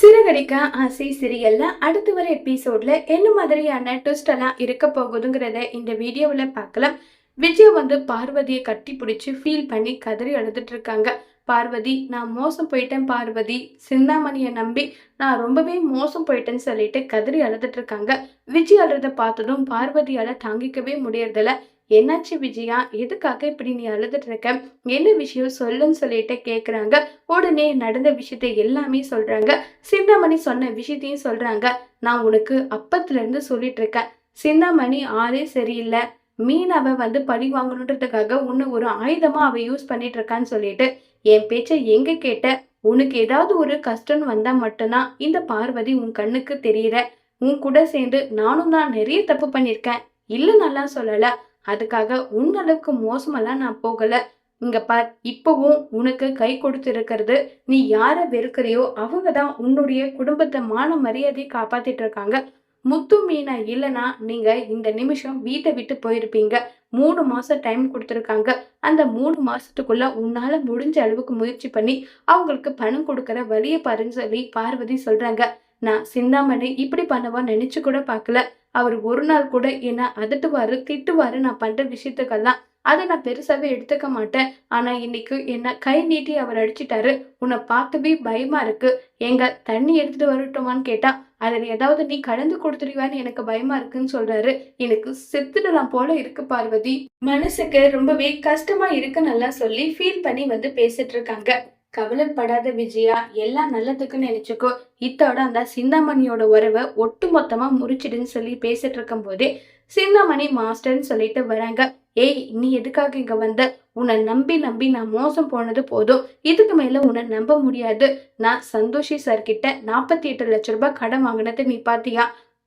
சிறகடிக்க ஆசை சீரியல்ல அடுத்து வர எபிசோட்ல என்ன மாதிரியான ட்விஸ்ட் எல்லாம் இருக்க போகுதுங்கிறத இந்த வீடியோவில் பார்க்கலாம். விஜய் பார்வதியை கட்டி பிடிச்சி ஃபீல் பண்ணி கதறி அழுதுட்டு இருக்காங்க. பார்வதி, நான் மோசம் போயிட்டேன் பார்வதி, சிந்தாமணியை நம்பி நான் ரொம்பவே மோசம் போயிட்டேன்னு சொல்லிட்டு கதறி அழுதுட்டு இருக்காங்க. விஜய் அழுறத பார்த்ததும் பார்வதியால தாங்கிக்கவே முடியறதில்ல. என்னாச்சு விஜயா, எதுக்காக இப்படி நீ அழுதுட்டு இருக்க, என்ன விஷயம் சொல்லுன்னு சொல்லிட்டு கேக்குறாங்க. உடனே நடந்த விஷயத்தை எல்லாமே சொல்றாங்க. சிந்தாமணி சொன்ன விஷயத்தையும் சொல்றாங்க. நான் உனக்கு அப்பத்துல இருந்து சொல்லிட்டு இருக்கேன், சிந்தாமணி ஆளே சரியில்லை, மீனாவை பழி வாங்கணுன்றதுக்காக உன்னை ஒரு ஆயுதமா அவ யூஸ் பண்ணிட்டு இருக்கான்னு சொல்லிட்டு என் பேச்சை எங்க கேட்ட, உனக்கு ஏதாவது ஒரு கஷ்டம் வந்தா மட்டும்தான் இந்த பார்வதி உன் கண்ணுக்கு தெரியற. உன் கூட சேர்ந்து நானும் தான் நிறைய தப்பு பண்ணிருக்கேன், இல்ல நல்லா சொல்லல, அதுக்காக உன் அளவுக்கு மோசமெல்லாம் நான் போகல. இங்க பார், இப்பவும் உனக்கு கை கொடுத்து இருக்கிறது, நீ யார வெறுக்கிறியோ அவங்கதான் உன்னுடைய குடும்பத்தை மான மரியாதையை காப்பாத்திட்டு இருக்காங்க. முத்து மீனா இல்லைன்னா நீங்க இந்த நிமிஷம் வீட்டை விட்டு போயிருப்பீங்க. 3 மாசம் டைம் கொடுத்துருக்காங்க. அந்த 3 மாசத்துக்குள்ள உன்னால முடிஞ்ச அளவுக்கு முயற்சி பண்ணி அவங்களுக்கு பணம் கொடுக்கற வழிய பாருன்னு சொல்லி பார்வதி சொல்றாங்க. நான் சிந்தாமணி இப்படி பண்ணவா நினைச்சு கூட பார்க்கல. அவர் ஒரு நாள் கூட என்ன அதட்டுவாரு திட்டுவாரு நான் பண்ற விஷயத்துக்கெல்லாம். அதை நான் பெருசாவே எடுத்துக்க மாட்டேன். ஆனா இன்னைக்கு என்ன கை நீட்டி அவர் அடிச்சிட்டாரு. உன்னை பார்க்கவே பயமா இருக்கு. எங்க தண்ணி எடுத்துட்டு வரட்டுமான்னு கேட்டா, அதில் ஏதாவது நீ கலந்து கொடுத்துருவான்னு எனக்கு பயமா இருக்குன்னு சொல்றாரு. எனக்கு செத்துடலாம் போல இருக்கு பார்வதி, மனசுக்கு ரொம்பவே கஷ்டமா இருக்குன்னு நல்லா சொல்லி ஃபீல் பண்ணி பேசிட்டு இருக்காங்க. கவலைப்படாத விஜயா, எல்லாம் நல்லதுக்குன்னு நினைச்சுக்கோ. இத்தோட அந்த சிந்தாமணியோட உறவை ஒட்டு மொத்தமா முறிச்சிடுன்னு சொல்லி பேசிட்டு இருக்கும் போதே சிந்தாமணி மாஸ்டர்ன்னு சொல்லிட்டு வராங்க. ஏய், நீ எதுக்காக இங்க வந்த? உன்னை நம்பி நம்பி நான் மோசம் போனது போதும், இதுக்கு மேல உன்னை நம்ப முடியாது. நான் சந்தோஷி சார் கிட்ட 48 லட்சம் ரூபாய் கடன் வாங்கினது நீ பாத்தியா?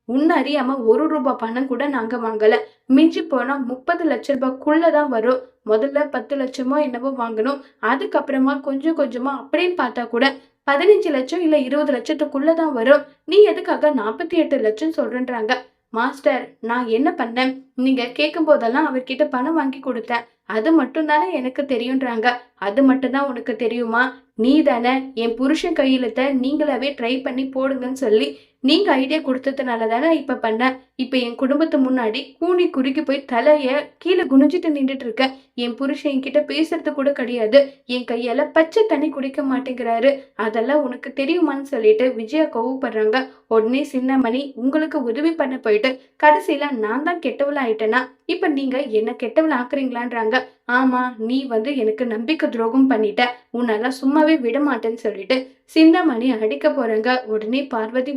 உன்னை அறியாம 1 ரூபாய் பணம் கூட நாங்க வாங்கல. மிஞ்சி போனா 30 லட்சம் ரூபாய்க்குள்ளதான் வரும். முதல்ல 10 லட்சமோ என்னவோ வாங்கணும். அதுக்கப்புறமா கொஞ்சம் கொஞ்சமா அப்படின்னு பார்த்தா கூட 15 லட்சம் இல்ல 20 லட்சத்துக்குள்ளதான் வரும். நீ எதுக்காக 48 லட்சம் சொல்றேன்றாங்க. மாஸ்டர், நான் என்ன பண்ணேன்? நீங்க கேட்கும் போதெல்லாம் அவர்கிட்ட பணம் வாங்கி கொடுத்தேன், அது மட்டும் தானே எனக்கு தெரியும்ன்றாங்க. அது மட்டும் தான் உனக்கு தெரியுமா? நீ தானே என் புருஷன் கையெழுத்த நீங்களாவே ட்ரை பண்ணி போடுங்கன்னு சொல்லி நீங்க ஐடியா கொடுத்ததுனால தானே இப்ப பண்ண. இப்ப என் குடும்பத்து முன்னாடி கூனி குறுக்கி போய் தலைய கீழே குனிஞ்சிட்டு நின்றுட்டு இருக்க. என் புருஷன் என்கிட்ட பேசுறது கூட கிடையாது. என் கையால பச்சை தண்ணி குடிக்க மாட்டேங்கிறாரு. அதெல்லாம் உனக்கு தெரியுமான்னு சொல்லிட்டு விஜயா கோவப்படுறாங்க. உடனே சின்னமணி, உங்களுக்கு உதவி பண்ண போயிட்டு கடைசியில நான் தான் கெட்டவள ஆயிட்டேனா? இப்ப நீங்க என்ன கெட்டவள ஆக்குறீங்களான்றாங்க. ஆமா, நீ எனக்கு நம்பிக்கை துரோகம் பண்ணிட்ட, உன்னால சும்மாவே விட மாட்டேன்னு சொல்லிட்டு சிந்தாமணி அடிக்க போறாங்க. உடனே பார்வதி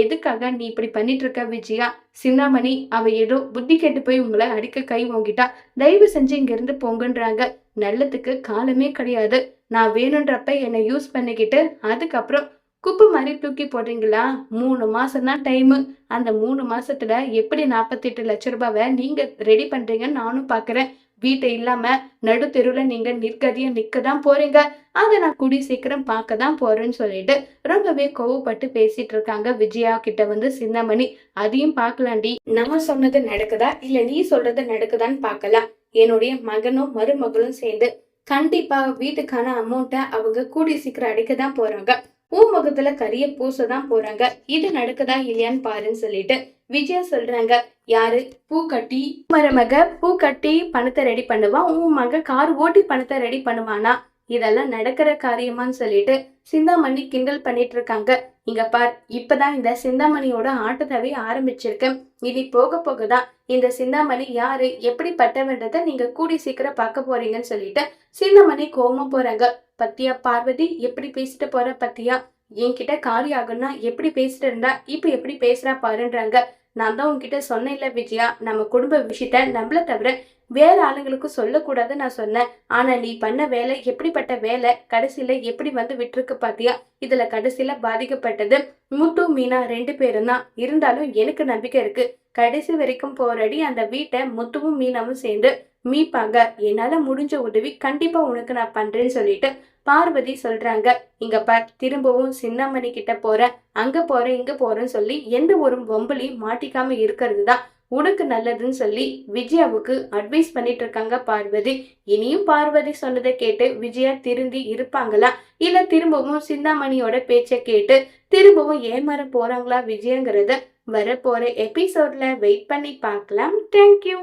எதுக்காக நீ இப்படி பண்ணிட்டு இருக்க விஜயா? சிந்தாமணி, அவ ஏதோ புத்தி கெட்டு போய் உங்களை அடிக்க கை வாங்கிட்டா, தயவு செஞ்சு இங்க இருந்து போங்கன்றாங்க. நல்லதுக்கு காலமே கிடையாது. நான் வேணுன்றப்ப என்னை யூஸ் பண்ணிக்கிட்டு அதுக்கப்புறம் குப்பை மாதிரி தூக்கி போடுறீங்களா? 3 மாசம் தான் டைமு. அந்த 3 மாசத்துல எப்படி 48 லட்சம் ரூபாவை நீங்க ரெடி பண்றீங்கன்னு நானும் பாக்குறேன். வீட்டை இல்லாம நடு தெருவுல நீங்க நிற்கதியா நிக்க தான் போறீங்க. அதை நான் கூடி சீக்கிரம் பார்க்க தான் போறேன்னு சொல்லிட்டு ரொம்பவே கோவப்பட்டு பேசிட்டு இருக்காங்க. விஜயா கிட்ட சிந்தாமணி, அதையும் பார்க்கலாண்டி, நான் சொன்னது நடக்குதா இல்ல நீ சொல்றது நடக்குதான்னு பார்க்கலாம். என்னுடைய மகனும் மருமகளும் சேர்ந்து கண்டிப்பா வீட்டுக்கான அமௌண்ட்டை அவங்க கூடி சீக்கிரம் அடிக்க தான் போறாங்க. உன் முகத்துல கரிய பூசதான் போறாங்க. இது நடக்குதா இல்லையான்னு பாருன்னு சொல்லிட்டு விஜயா சொல்றாங்க. யாரு பூ கட்டி மருமக பூ கட்டி பணத்தை ரெடி பண்ணுவா, உன் மக கார் ஓட்டி பணத்தை ரெடி பண்ணுவானா? இதெல்லாம் நடக்கிற காரியமான்னு சொல்லிட்டு சிந்தாமணி கிண்டல் பண்ணிட்டு இருக்காங்க. இங்க பார், இப்பதான் இந்த சிந்தாமணியோட ஆட்டத்தவே ஆரம்பிச்சிருக்கேன். இனி போக போகதான் இந்த சிந்தாமணி யாரு எப்படிப்பட்டவன்றத நீங்க கூடி சீக்கிரம் பார்க்க போறீங்கன்னு சொல்லிட்டு சிந்தாமணி கோவமா போறாங்க. பத்தியா பார்வதி, எப்படி பேசிட்டு போற பத்தியா? என்கிட்ட காலி ஆகும்னா எப்படி பேசிட்டு இருந்தா இப்ப எப்படி பேசுறா பாருன்றாங்க. நான் தான் உன்கிட்ட சொன்னேன் இல்ல விஜயா, நம்ம குடும்ப விஷயத்த நம்மள தவிர வேற ஆளுங்களுக்கு சொல்லக்கூடாது நான் சொன்னேன். ஆனா நீ பண்ண வேலை எப்படிப்பட்ட வேலை, கடைசியில எப்படி விட்டுருக்கு பாத்தியா? இதுல கடைசியில பாதிக்கப்பட்டது முத்து மீனா 2 பேரும் தான். இருந்தாலும் எனக்கு நம்பிக்கை இருக்கு, கடைசி வரைக்கும் போராடி அந்த வீட்டை முத்துவும் மீனாவும் சேர்ந்து மீட்பாங்க. என்னால முடிஞ்ச உதவி கண்டிப்பா உனக்கு நான் பண்றேன்னு சொல்லிட்டு பார்வதி சொல்றாங்க. இங்க பார், திரும்பவும் சின்னமணி கிட்ட போறேன், அங்க போறேன் இங்க போறேன்னு சொல்லி எந்த ஒரு வம்புலையும் மாட்டிக்காம இருக்கிறது தான் உனக்கு நல்லதுன்னு சொல்லி விஜயாவுக்கு அட்வைஸ் பண்ணிட்டு இருக்காங்க பார்வதி. இனியும் பார்வதி சொன்னதை கேட்டு விஜயா திருந்தி இருப்பாங்களா இல்ல திரும்பவும் சிந்தாமணியோட பேச்சை கேட்டு திரும்பவும் ஏமாற போறாங்களா விஜயங்கிறத வரப்போற எபிசோட்ல வெயிட் பண்ணி பார்க்கலாம். தேங்க்யூ.